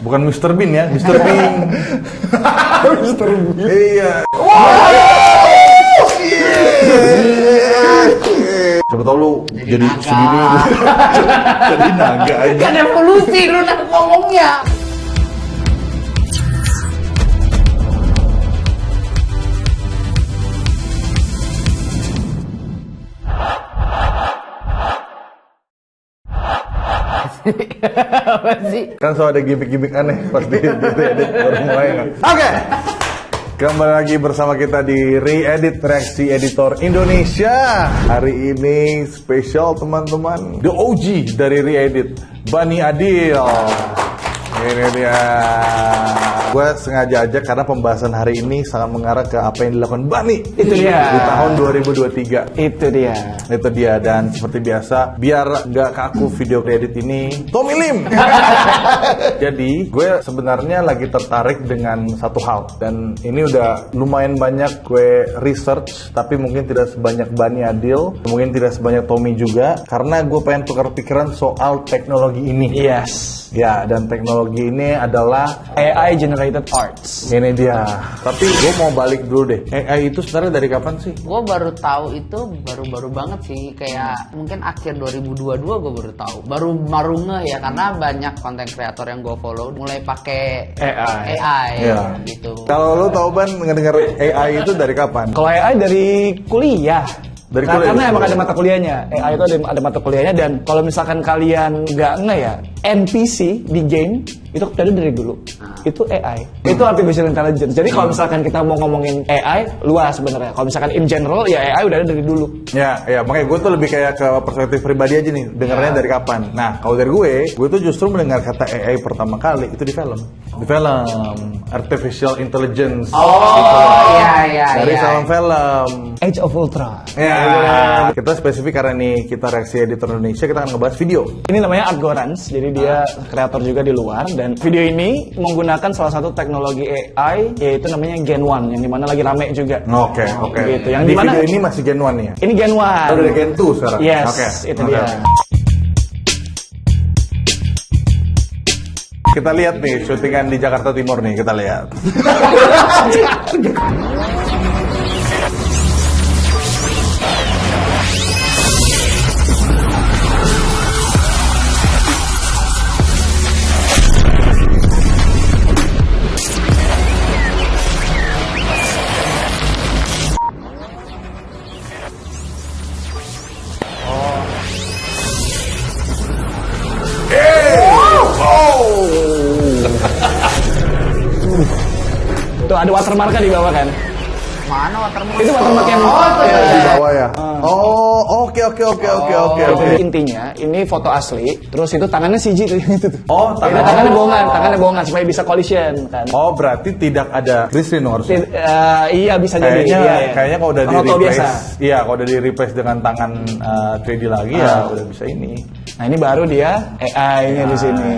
Bukan Mr. Bean ya, Mr. Bean. Mr. Bean. Iya. Coba tau lu jadi segini. Jadi naga aja. Kan evolusi lu ngomongnya. Apa sih? Kan selalu ada gimmick-gimmick aneh pas di edit baru mulai kan. Oke. Kembali lagi bersama kita di Re-Edit Reaksi Editor Indonesia. Hari ini spesial teman-teman, The OG dari Re-Edit, Bani Adil. Ini dia. Gue sengaja aja karena pembahasan hari ini sangat mengarah ke apa yang dilakukan Bani. Itu dia. Di tahun 2023. Itu dia. Itu dia. Dan seperti biasa, biar nggak kaku video Re-Edit ini, Tommy Lim. Jadi gue sebenarnya lagi tertarik dengan satu hal. Dan ini udah lumayan banyak gue research, tapi mungkin tidak sebanyak Bani Adil, mungkin tidak sebanyak Tommy juga, karena gue pengen tukar pikiran soal teknologi ini. Yes. Ya, dan teknologi ini adalah AI generated arts. ini dia. Tapi gue mau balik dulu deh. AI itu sebenarnya dari kapan sih? Gue baru tahu itu baru-baru banget sih, kayak mungkin akhir 2022 gue baru tahu. Baru ngeh ya, karena banyak konten kreator yang gue follow mulai pakai AI Iya. gitu. Kalau lo tau Ban, ngedenger AI itu dari kapan? Kalau AI dari kuliah. Dari Nah, kuliah? karena emang ada mata kuliahnya. AI itu ada mata kuliahnya, dan kalau misalkan kalian nggak nge ya, NPC di game itu ada dari dulu. Itu AI. Itu artificial intelligence. Jadi kalau misalkan kita mau ngomongin AI luas sebenarnya. Kalau misalkan in general ya AI udah ada dari dulu. Ya, makanya gue tuh lebih kayak ke perspektif pribadi aja nih, dengarnya dari kapan. Nah, kalau dari gue tuh justru mendengar kata AI pertama kali itu di film. Di film Artificial Intelligence. Iya. Dari film. Age of Ultron. Ya, kita spesifik karena nih kita reaksi editor Indonesia, kita akan ngebahas video. Ini namanya Art Gorans, jadi dia kreator juga di luar, dan video ini menggunakan salah satu teknologi AI yaitu namanya Gen 1 yang dimana lagi rame juga. Oke. Gitu. Yang Di dimana video ini masih Gen 1 ya? ini Gen 1. Oh, udah Gen 2 sekarang? Yes, Oke. itu Oke. dia. Kita lihat nih syutingan di Jakarta Timur nih, kita lihat. Tuh ada watermarknya di bawah kan? Mana watermark? Itu watermark yang Di bawah ya? Oh, oke. Jadi intinya ini foto asli, terus itu tangannya CG tuh itu tuh. Oh, Tangannya bohongan supaya bisa collision kan. Oh, berarti tidak ada Kristin harusnya. Iya bisa jadi. Kayaknya kalau udah di Foto replace, biasa. iya kalau udah di replace dengan tangan 3D lagi ya udah bisa ini. Nah ini baru dia AI-nya di sini.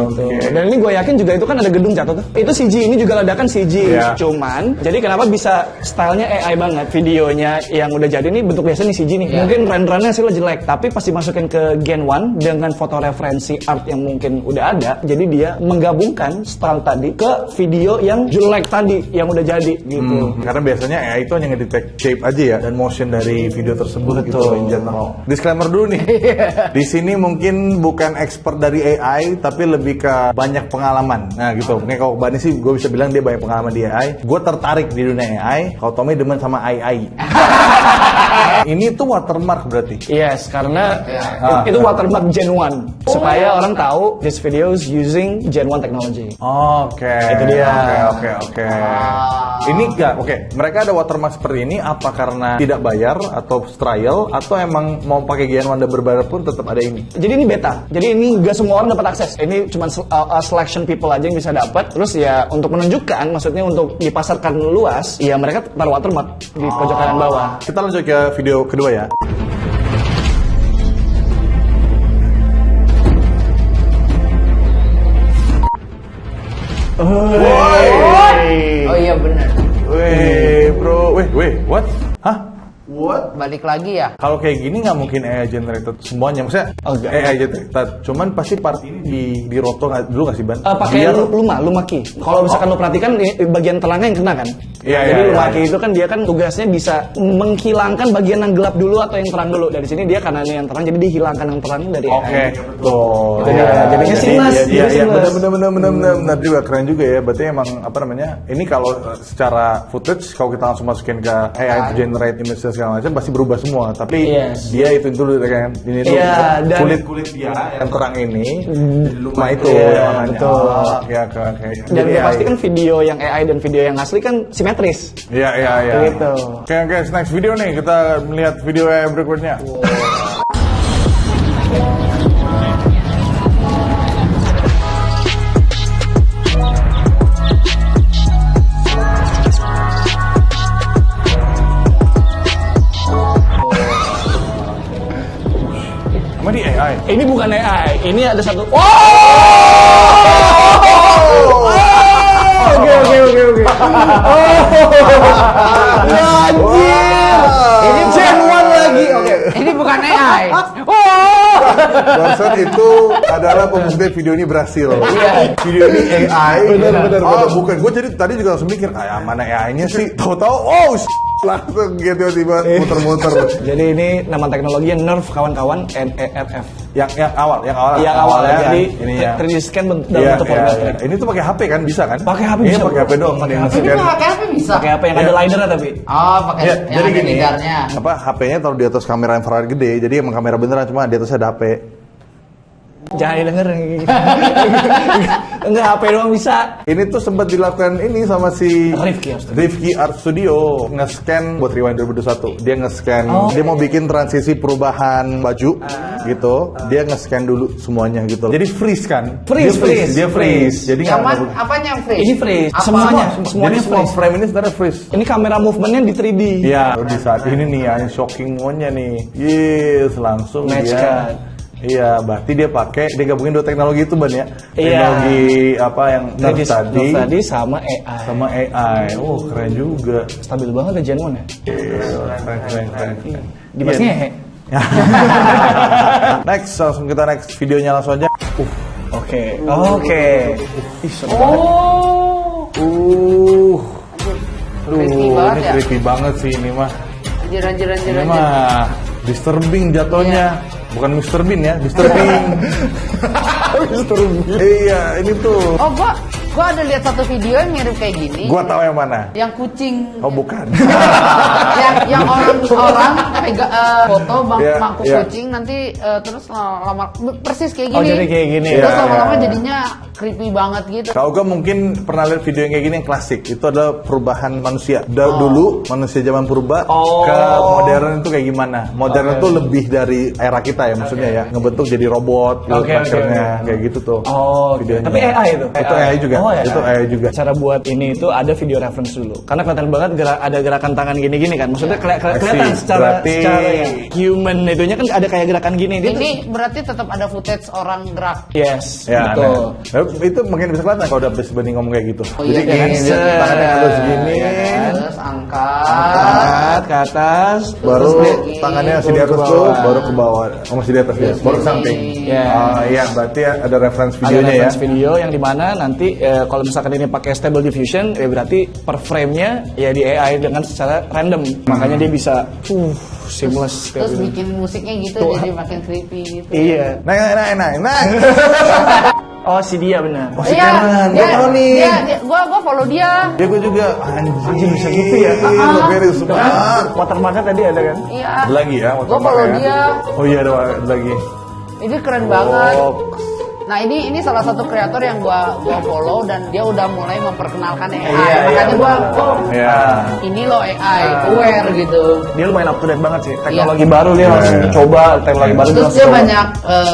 Oke. Dan ini gue yakin juga itu kan ada gedung jatuh tuh. Itu CG, ini juga ledakan CG. Iya. Cuman, jadi kenapa bisa stylenya AI banget? Videonya yang udah jadi nih bentuk biasa nih CG nih. Mungkin renderannya sih jelek, tapi pas dimasukin ke Gen 1 dengan foto referensi art yang mungkin udah ada, jadi dia menggabungkan style tadi ke video yang jelek tadi yang udah jadi gitu. Karena biasanya AI itu hanya ngedetect shape aja ya dan motion dari video tersebut gitu in general. Disclaimer dulu nih. Di sini mungkin bukan expert dari AI tapi lebih ke banyak pengalaman. Nah gitu. Mungkin kalau Bani sih gue bisa bilang dia banyak pengalaman di AI. Gue tertarik di dunia AI. Kalau Tommy demen sama AI. Ini tuh watermark berarti. Yes, karena itu watermark Gen 1 supaya orang tahu this video is using Gen 1 technology. Oke. Itu dia. Oke. Ini enggak, mereka ada watermark seperti ini apa karena tidak bayar atau trial atau emang mau pakai Gen 1 dan berbayar pun tetap ada ini? Jadi ini beta. Jadi ini nggak semua orang dapat akses. Ini cuma selection people aja yang bisa dapat. Terus ya untuk menunjukkan, maksudnya untuk dipasarkan luas, ya mereka taruh watermark di pojok kanan bawah. Kita lanjut ke video kedua ya. Oh iya benar. Weh, bro. Weh, what? Hah? What? Balik lagi ya. Kalau kayak gini nggak mungkin AI generated semuanya, maksudnya AI generated. Cuman pasti part ini di roto dulu nggak sih Ban? Pakai luma key. Kalau misalkan lo perhatikan bagian terangnya yang kena kan. Iya, Jadi iya, luma iya. key itu kan dia kan tugasnya bisa menghilangkan bagian yang gelap dulu atau yang terang dulu. Dari sini dia karena ini yang terang jadi dihilangkan yang terang dari AI. Oke, betul. Itu dia. Jadinya seamless, Iya, jadi seamless. benar juga, keren juga ya. Berarti emang apa namanya? Ini kalau secara footage kalau kita langsung masukin ke AI to generate image segala macam pasti berubah semua. Tapi dia itu dulu kan. Ini tuh kulit dia yang terang ini luma itu yang warnanya. betul. Ya kayak. Dan udah pasti kan video yang AI dan video yang asli kan simetris. Iya. Gitu. Oke, next video nih kita melihat video yang berikutnya. Sama di AI. Ini bukan AI, ini ada satu. Oke. Anjir. Ini Gen 1 lagi. Oke. Ini bukan AI. Barusan itu adalah pembuktian video ini berhasil. Video ini AI. Benar. Bukan. Gue jadi tadi juga langsung mikir, mana AI-nya sih? Tahu-tahu, langsung gitu tiba-tiba muter-muter. Jadi ini nama teknologinya Nerf kawan-kawan, NERF. Yang awal Yang awal ya. Jadi ini ya. 3D scan dalam bentuk volumetrik. Ini tuh pakai HP kan bisa kan? Pakai HP Iya, bisa, pakai HP doang kan yang Ini nge-scan. pakai apa bisa? Pakai apa yang ada LiDAR tapi? Oh, pakai Ya, yang jadi ada gini, lidarnya. HP-nya taruh di atas kamera infrared gede, jadi emang kamera beneran cuma di atasnya ada HP. Jangan denger. Enggak, HP doang bisa. Ini tuh sempat dilakukan ini sama si Rifki Art Studio, nge-scan buat Rewind 2021. Dia nge-scan, dia mau bikin transisi perubahan baju gitu. Dia nge-scan dulu semuanya gitu. Jadi freeze kan? Dia freeze. Jadi Yang nggak apanya yang freeze? Ini freeze. Apa? Semuanya Jadi semua freeze. frame ini sebenarnya freeze. Ini kamera movementnya di 3D. Iya, di saat ini nih yang shocking one-nya nih. Yes, langsung Match dia. kan. Iya, berarti dia gabungin dua teknologi itu Ban ya. Teknologi apa yang Nerf tadi sama AI. sama AI. Oh, keren juga. Stabil banget ya Gen 1 ya. Keren. Di mas ngehe. Next, langsung kita next videonya langsung aja. Oke. Ih, seru Aduh, Creepy banget ini ya? creepy banget sih ini mah. Anjir. Ini mah disturbing jatuhnya. Bukan Mr. Bean ya, disturbing. Iya, ini tuh. Oh, gua ada lihat satu video yang mirip kayak gini. Gua tahu yang mana. Yang kucing. Oh, bukan. yang orang foto Iya, mangkuk iya. kucing nanti terus lama persis kayak gini. Oh, jadi kayak gini. Terus Iya, lama-lama iya. jadinya creepy banget gitu. Kalau gue mungkin pernah lihat video yang kayak gini yang klasik. Itu adalah perubahan manusia. Dulu manusia zaman purba ke modern itu kayak gimana? Modern itu lebih dari era kita ya maksudnya ya. Ngebentuk jadi robot, kayak gitu tuh. Videonya. Tapi AI itu. Itu AI juga. Itu AI juga. Cara buat ini itu ada video reference dulu. Karena kelihatan banget ada gerakan tangan gini-gini kan. Maksudnya kelihatan secara human itunya kan ada kayak gerakan gini. Ini berarti tetap ada footage orang gerak. Yes, Ya, betul. nah, itu mungkin bisa kelihatan kalau udah Banding ngomong kayak gitu. Oh, iya, Jadi gini, set. tangannya halus gini, Terus angkat. Angkat ke atas. baru lagi. tangannya masih di atas ke tuh, bawah. baru ke bawah. Oh, masih di atas ya, baru ke samping. Ya. Iya, berarti ada reference Ada videonya ya. reference video yang dimana nanti kalau misalkan ini pakai Stable Diffusion, ya berarti per frame-nya ya di AI dengan secara random. Makanya dia bisa seamless. Terus bikin musiknya gitu jadi makin creepy gitu. Iya. Nah. Oh, si dia benar. Oh, si Iya, Karen, gue tau nih. Gua follow dia. Ya gue juga, anjing Bisa gitu ya. Lo beres banget. Watermark tadi ada kan? Iya. Ada lagi ya, Gua follow dia. Oh iya ada lagi. Ini keren banget. Nah ini salah satu kreator yang gua follow dan dia udah mulai memperkenalkan AI. Makanya gua ini loh AI, aware gitu. Dia lumayan up to date banget sih. Teknologi baru dia langsung coba teknologi baru. Terus dia banyak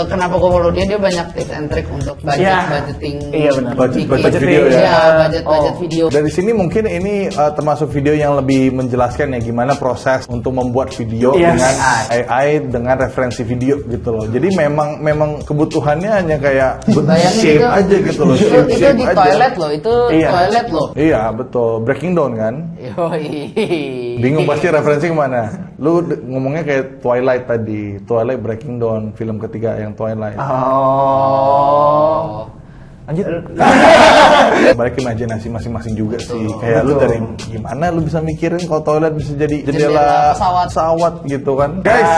kenapa gua follow dia banyak tips and trick untuk budgeting. Iya benar. Budget video ya. Iya, budget video. Dari sini mungkin ini termasuk video yang lebih menjelaskan ya gimana proses untuk membuat video dengan AI dengan referensi video gitu loh. Jadi memang kebutuhannya hanya kayak kayak Bayangin shape itu, aja gitu loh. itu Shape di aja. toilet loh, itu Iya. toilet loh. Iya betul, Breaking Dawn kan. Yoi. Bingung pasti referensi kemana. Lu ngomongnya kayak Twilight tadi, Twilight Breaking Dawn, film ketiga yang Twilight. Oh. Lanjut. Balik ke imajinasi masing-masing juga sih. Kayak lu dari gimana lu bisa mikirin kalau toilet bisa jadi jendela Jendela pesawat. gitu kan. Guys,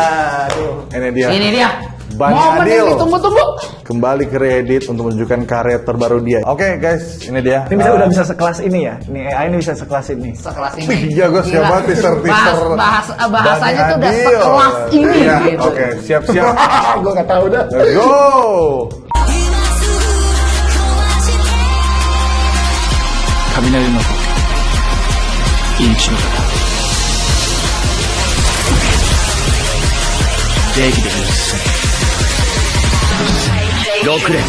ini dia. Ini dia. Bani Momen Adil. yang ditunggu-tunggu. Kembali ke Reddit untuk menunjukkan karya terbaru dia. Oke guys, ini dia. Ini udah bisa sekelas ini ya. Ini AI ini bisa sekelas ini. Sekelas ini. Wih, jago siapa Gila. teaser-teaser. Bahasanya tuh udah Bani Adil. sekelas ini Iya, gitu. Oke, siap-siap. Gue nggak tahu dah. Let's go. 雷の子命の方正義で許せ6連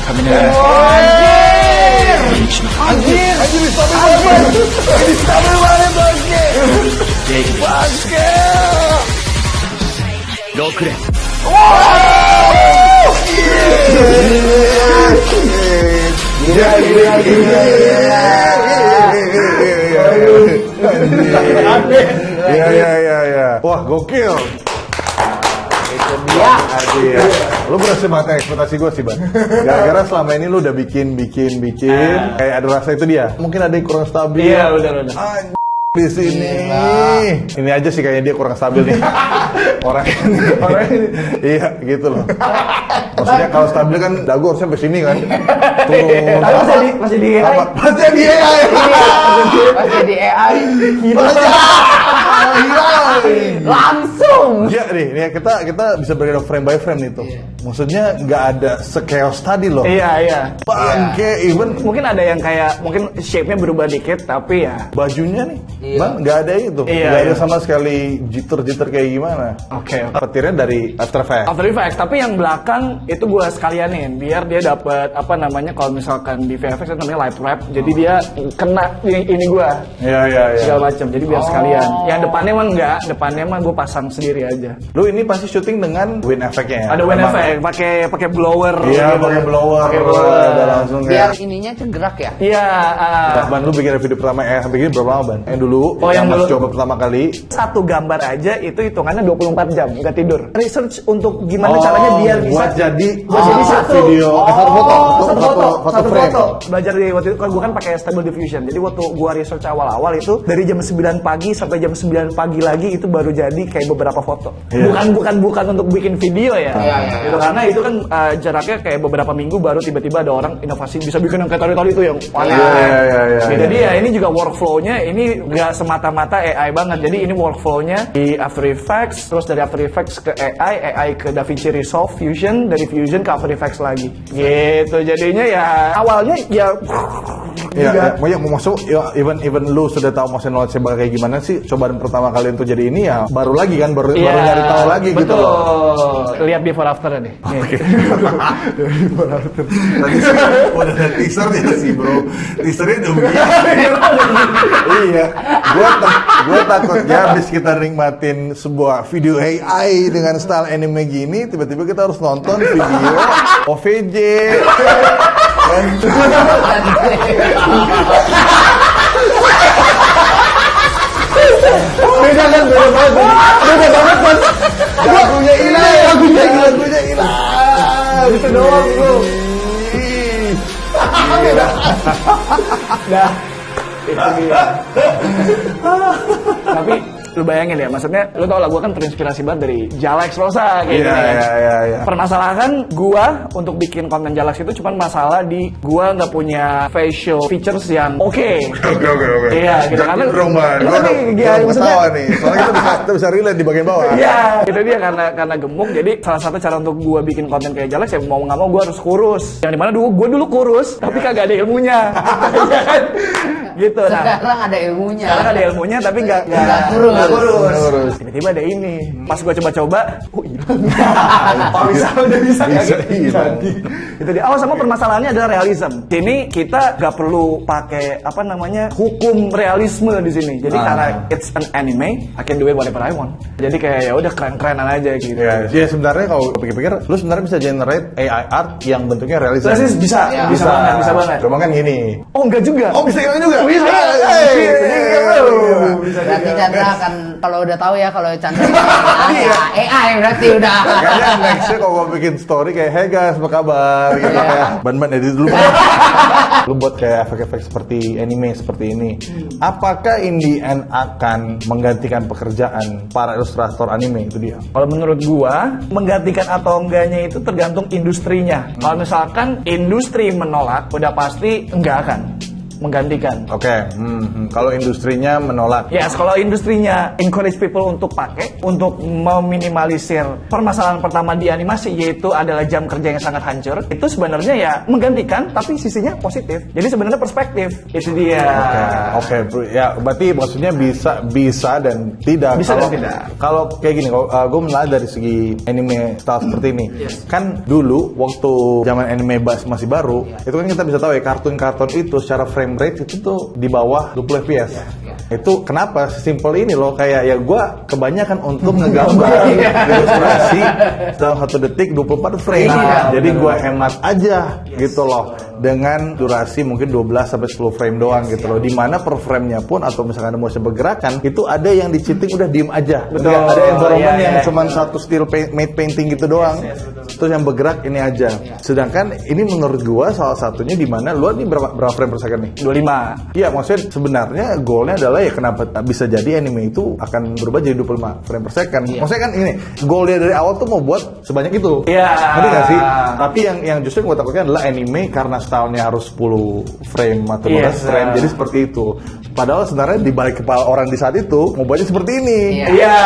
雷の子命の方 Anjir, ini stabil banget bangke. 正義で許せ6連 Iya. Wah, gokil. Itu dia. Adil. Lu berhasil mata ekspektasi gue sih, Bang. Gara-gara selama ini lu udah bikin kayak ada rasa itu dia. Mungkin ada yang kurang stabil. Iya, udah. Anjir, di sini. Ini aja sih kayaknya dia kurang stabil nih. Orang ini. Iya, gitu loh. Maksudnya kalau stabil kan dagu harusnya sampai sini kan. Turun. Tapi masih di AI. Pasti dia ya. Masih di AI. Langsung. Iya nih kita bisa berbeda frame by frame nih tuh. Maksudnya nggak ada se-chaos tadi loh. Iya. Bangke, even Mungkin ada yang kayak mungkin shape-nya berubah dikit tapi ya. bajunya nih, Iya. Bang, nggak ada itu. Iya, Nggak ada iya. sama sekali jitter kayak gimana. Oke. Petirnya dari After Effects. After Effects, tapi yang belakang itu gue sekalianin biar dia dapat apa namanya kalau misalkan di VFX itu namanya light wrap, jadi dia kena ini gue Iya. segala macam, jadi biar sekalian. Yang depannya mah enggak, depannya mah gue pasang sendiri aja. Lu ini pasti syuting dengan wind effect-nya ya? Ada wind Emang? effect, pakai blower. Iya, gitu. pakai blower. Pakai blower. Udah langsung Biar kayak. ininya gerak ya. Iya. Ban, lu bikin video pertama sampai gini berapa lama, Ban? Yang dulu, Oh, yang pas dulu. coba pertama kali. Satu gambar aja itu hitungannya 24 jam nggak tidur. Research untuk gimana caranya biar bisa buat jadi satu video, satu foto, satu frame. foto. Belajar di waktu itu kan gue kan pakai Stable Diffusion. Jadi waktu gue research awal-awal itu dari jam 9 pagi sampai jam 9 pagi lagi itu baru jadi kayak beberapa foto. Iya. Bukan untuk bikin video ya. Iya. Gitu, karena itu kan jaraknya kayak beberapa minggu baru tiba-tiba ada orang inovasi bisa bikin yang kayak tadi itu yang aneh. Iya. Jadi ya ini juga workflow-nya ini nggak semata-mata AI banget. Jadi ini workflow-nya di After Effects, terus dari After Effects ke AI ke DaVinci Resolve Fusion, dari Fusion ke After Effects lagi. Gitu. Jadinya ya awalnya ya Ya, mau masuk, ya, even lu sudah tahu motion knowledge kayak gimana sih, cobaan pertama kali untuk jadi ini ya baru lagi kan, baru nyari tahu lagi betul. gitu loh. Lihat before after nih. Oke. Tadi sih udah ada teaser ya sih bro, teasernya udah begini. Iya, gua takutnya habis kita nikmatin sebuah video AI dengan style anime gini, tiba-tiba kita harus nonton video OVJ. Beda banget kan. Lagunya hilang. Itu doang bro. Dah. Itu dia. Tapi lu bayangin ya, maksudnya lu tau lah gue kan terinspirasi banget dari Jalax Rosa gitu Iya. Permasalahan gua untuk bikin konten Jalax itu cuma masalah di gua nggak punya facial features yang oke. Iya, gitu Jangan karena Roman. itu kan Gua ketawa nih. Soalnya kita bisa relate di bagian bawah. Iya, itu dia karena gemuk. Jadi salah satu cara untuk gua bikin konten kayak Jalax ya mau nggak mau gua harus kurus. Yang dimana gua dulu kurus, tapi kagak ada ilmunya. Iya kan? Gitu, nah. Sekarang ada ilmunya. Sekarang ada ilmunya tapi nggak kurus. Tiba-tiba ada ini. Pas gua coba-coba, hilang. Udah bisa hilang. Itu dia. Sama permasalahannya adalah realism. Ini kita nggak perlu pakai hukum realisme di sini. Jadi karena it's an anime, I can do it whatever I want. Jadi kayak ya udah keren-kerenan aja gitu. Ya sebenarnya kalau pikir-pikir, lu sebenarnya bisa generate AI art yang bentuknya realism. Bisa banget. Cuma kan gini. Oh enggak juga. Oh bisa juga. Bisa. Berarti Chandra akan kalau udah tahu ya kalau Chandra AI berarti udah. Kayaknya nextnya kalau gue bikin story kayak hey guys apa kabar gitu ya. Ban edit dulu. Lu buat kayak efek-efek seperti anime seperti ini. Apakah in the end akan menggantikan pekerjaan para ilustrator anime? Itu dia. Kalau menurut gua, menggantikan atau enggaknya itu tergantung industrinya. Kalau misalkan industri menolak, udah pasti enggak akan menggantikan. Oke. Kalau industrinya menolak. Yes, kalau industrinya encourage people untuk pakai, untuk meminimalisir permasalahan pertama di animasi, yaitu adalah jam kerja yang sangat hancur, itu sebenarnya ya menggantikan, tapi sisinya positif. Jadi sebenarnya perspektif, itu dia. Oke. Ya, berarti maksudnya bisa dan tidak. Bisa dan tidak. Kalau kayak gini, gue menilai dari segi anime style seperti ini. Kan dulu, waktu zaman anime masih baru, itu kan kita bisa tahu ya, kartun-kartun itu secara frame rate itu tuh di bawah 20 fps. Itu kenapa? Simple ini loh, kayak ya gue kebanyakan untuk ngegambar ilustrasi dalam 1 detik 24 frame. Jadi gue hemat aja gitu loh, dengan durasi mungkin 12 sampai 10 frame doang gitu loh. Dimana per framenya pun atau misalkan ada motion bergerakan, itu ada yang di cheating udah diem aja. Betul. Ada environment yang cuma satu still made painting gitu doang. Terus yang bergerak ini aja. Sedangkan ini menurut gue salah satunya dimana lu nih berapa frame per second nih? 25. Iya, maksudnya sebenarnya goalnya adalah ya kenapa bisa jadi anime itu akan berubah jadi 25 frame per second. Maksudnya kan ini goalnya dari awal tuh mau buat sebanyak itu. Iya. Ngerti gak sih? Tapi yang justru gue takutkan adalah anime karena stylenya harus 10 frame atau 15 frame, jadi seperti itu. Padahal sebenarnya di balik kepala orang di saat itu mau buatnya seperti ini. Iya,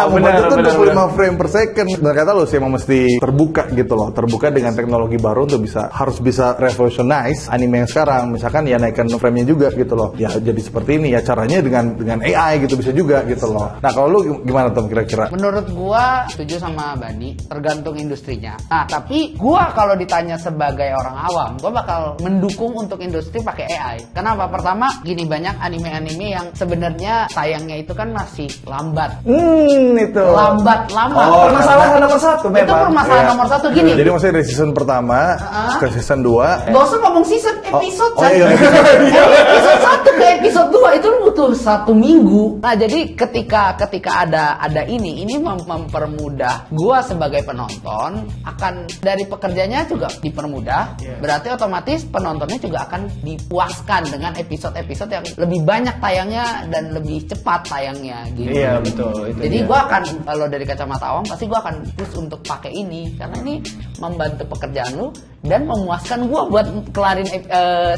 benar, itu 25 frame per second. Dan kata lu sih emang mesti terbuka gitu loh, terbuka dengan teknologi baru untuk harus bisa revolutionize anime yang sekarang. Misalkan ya naikkan frame-nya juga gitu loh. Ya jadi seperti ini ya caranya dengan AI gitu bisa juga gitu loh. Nah kalau lu gimana Tom kira-kira? Menurut gua setuju sama Bani, tergantung industrinya. Nah tapi gua kalau ditanya sebagai orang awam, gua bakal mendukung untuk industri pakai AI. Kenapa? Pertama gini, banyak anime-anime yang sebenarnya tayangnya itu kan masih lambat. Itu. Lambat. Permasalahan nomor 1 memang. Itu permasalahan nomor 1 gini. Jadi maksudnya dari season pertama ke season 2. Gak usah ngomong season, episode Iya. episode 1 ke episode 2 itu butuh 1 minggu. Nah jadi ketika ada ini mempermudah gua sebagai penonton, akan dari pekerjanya juga dipermudah. Berarti otomatis penontonnya juga akan dipuaskan dengan episode-episode yang lebih banyak tayangnya dan lebih cepat tayangnya gitu. Iya betul. Jadi gue akan, kalau dari kacamata awam pasti gue akan push untuk pakai ini karena ini membantu pekerjaan lu dan memuaskan gue buat kelarin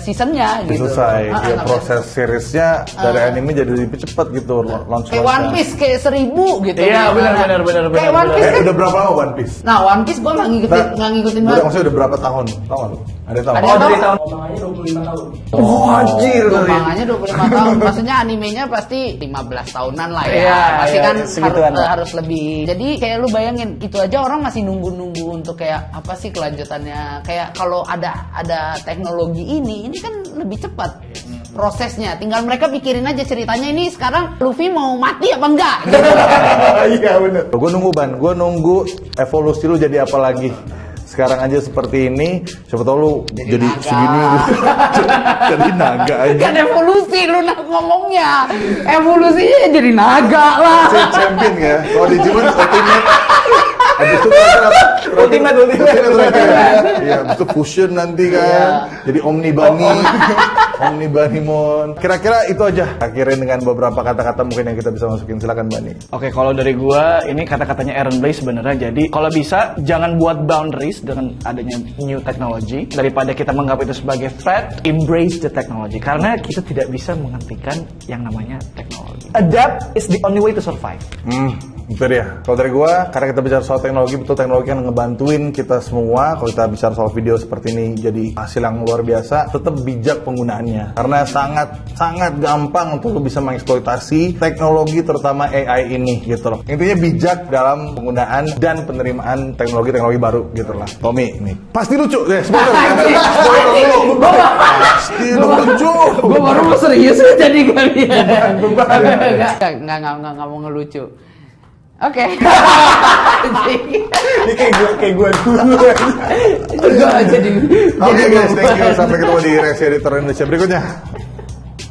seasonnya gitu. Selesai. Ya, proses seriesnya dari anime jadi lebih cepat gitu launch. Kayak One Piece kayak 1000 gitu. Iya benar. Kayak One Piece kan. Udah berapa lama One Piece? Nah One Piece gue nggak ngikutin banget. Maksudnya udah berapa tahun? Tahu nggak lu? Ada tahun? Dari tahun. Oh anjir. Mangganya 25 tahun. Maksudnya animenya pasti 15 tahunan lah ya. Iya, Pasti kan segituan harus lebih. Jadi kayak lu bayangin, itu aja orang masih nunggu-nunggu untuk kayak apa sih kelanjutannya. Kayak kalau ada teknologi ini kan lebih cepat prosesnya. Tinggal mereka pikirin aja ceritanya ini sekarang Luffy mau mati apa enggak. Iya benar. Gue nunggu evolusi lu jadi apa lagi. Sekarang aja seperti ini, siapa tahu lu jadi segini jadi naga aja. Kan evolusi lu ngomongnya. Evolusinya jadi naga lah. Champion ya. Kalau di Digimon Ultimate. Habis itu Ultimate. Iya, itu fusion nanti kan. Jadi Omni Banimon. Kira-kira itu aja. Akhirin dengan beberapa kata-kata mungkin yang kita bisa masukin. Silakan Bani. Oke, kalau dari gua ini kata-katanya Aaron Blaise sebenarnya. Jadi kalau bisa jangan buat boundaries dengan adanya new technology. Daripada kita menganggap itu sebagai threat, embrace the technology. Karena kita tidak bisa menghentikan yang namanya teknologi. Adapt is the only way to survive. Itu dia. Kalau dari gua, karena kita bicara soal teknologi, betul teknologi kan ngebantuin kita semua. Kalau kita bicara soal video seperti ini jadi hasil yang luar biasa, tetap bijak penggunaannya. Karena sangat gampang untuk lu bisa mengeksploitasi teknologi terutama AI ini gitu loh. Intinya bijak dalam penggunaan dan penerimaan teknologi baru gitu lah. Tommy nih. Pasti lucu deh, spoiler. Pasti lucu. Gue baru mau serius jadi kali ya. Nggak mau ngelucu. Oke. Ini kayak gue dulu. Gue jadi. Oke guys, thank you. Sampai ketemu di Reaksi Editor Indonesia berikutnya.